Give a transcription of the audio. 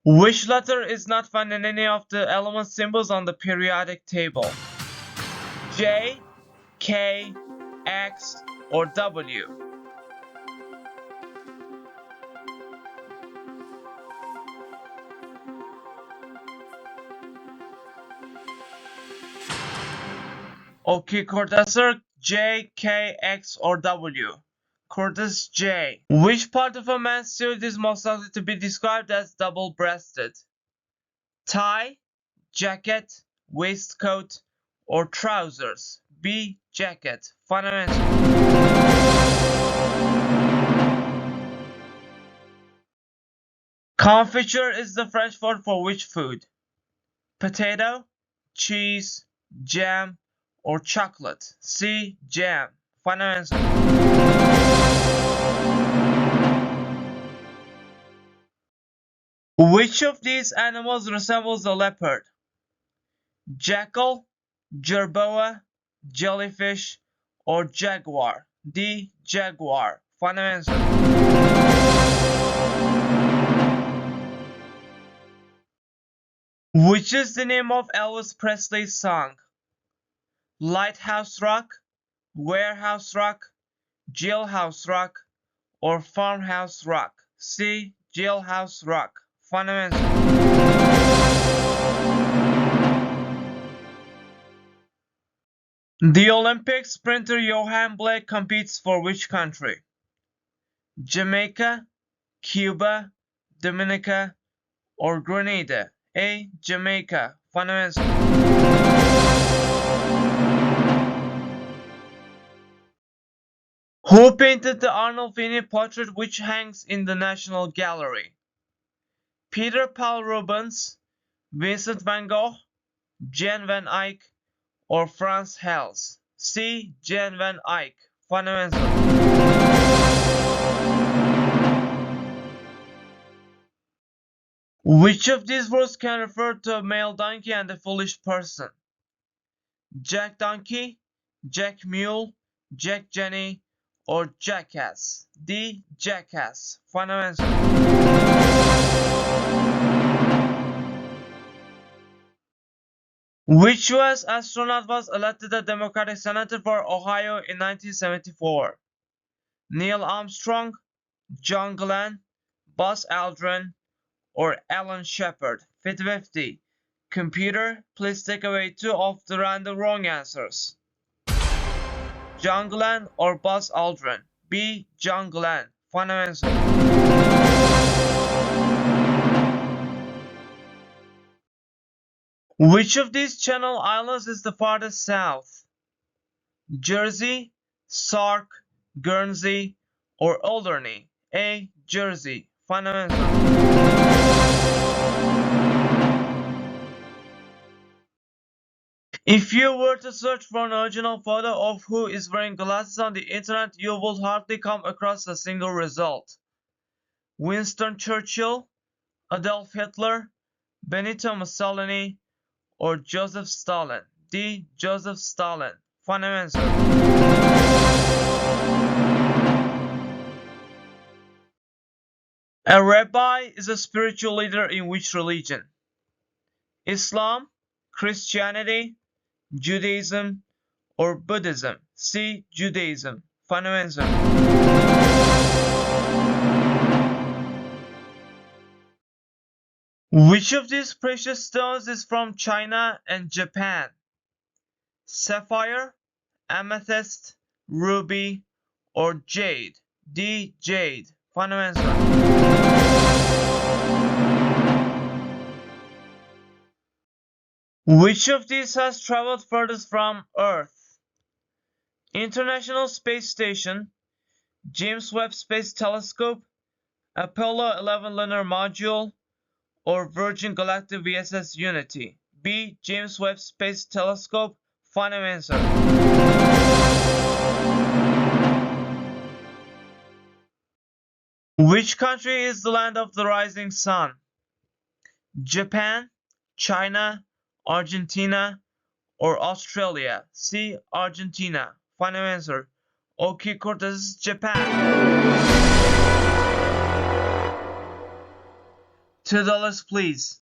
Which letter is not found in any of the element symbols on the periodic table? J, K, X, or W? Okay, correct answer J, K, X, or W. Correct J. Which part of a man's suit is most likely to be described as double-breasted? Tie, jacket, waistcoat, or trousers? B. Jacket. Final answer. Confiture is the French word for which food? Potato, cheese, jam, or chocolate? C. Jam. Final answer. Which of these animals resembles a leopard? Jackal, jerboa, jellyfish, or jaguar? D. Jaguar. Final answer. Which is the name of Elvis Presley's song? Lighthouse Rock, Warehouse Rock, Jailhouse Rock, or Farmhouse Rock? C. Jailhouse Rock. Final answer. The Olympic sprinter Johan Blake competes for which country? Jamaica, Cuba, Dominica, or Grenada? A. Jamaica. Final answer. Who painted the Arnolfini portrait which hangs in the National Gallery? Peter Paul Rubens, Vincent van Gogh, Jan van Eyck, or Frans Hals? C. Jan van Eyck. Final answer. Which of these words can refer to a male donkey and a foolish person? Jack Donkey, Jack Mule, Jack Jenny, or Jackass? D. Jackass. Final answer. Which US astronaut was elected a Democratic Senator for Ohio in 1974? Neil Armstrong, John Glenn, Buzz Aldrin, or Alan Shepard? 50-50. Computer, please take away 2 of the random wrong answers. John Glenn or Buzz Aldrin? B. John Glenn. Final answer. Which of these Channel Islands is the farthest south? Jersey, Sark, Guernsey, or Alderney? A. Jersey. Final answer. If you were to search for an original photo of who is wearing glasses on the internet, you will hardly come across a single result. Winston Churchill, Adolf Hitler, Benito Mussolini, or Joseph Stalin? D. Joseph Stalin. Final answer. A rabbi is a spiritual leader in which religion? Islam, Christianity, Judaism, or Buddhism? C. Judaism. Final answer. Which of these precious stones is from China and Japan? Sapphire, amethyst, ruby, or jade? D. Jade. Final answer. Which of these has traveled furthest from Earth? International Space Station, James Webb Space Telescope, Apollo 11 Lunar Module, or Virgin Galactic VSS Unity? B. James Webb Space Telescope. Final answer. Which country is the land of the rising sun? Japan, China, Argentina, or Australia? C. Argentina. Final answer. Okay, Cortez, Japan. $2, please.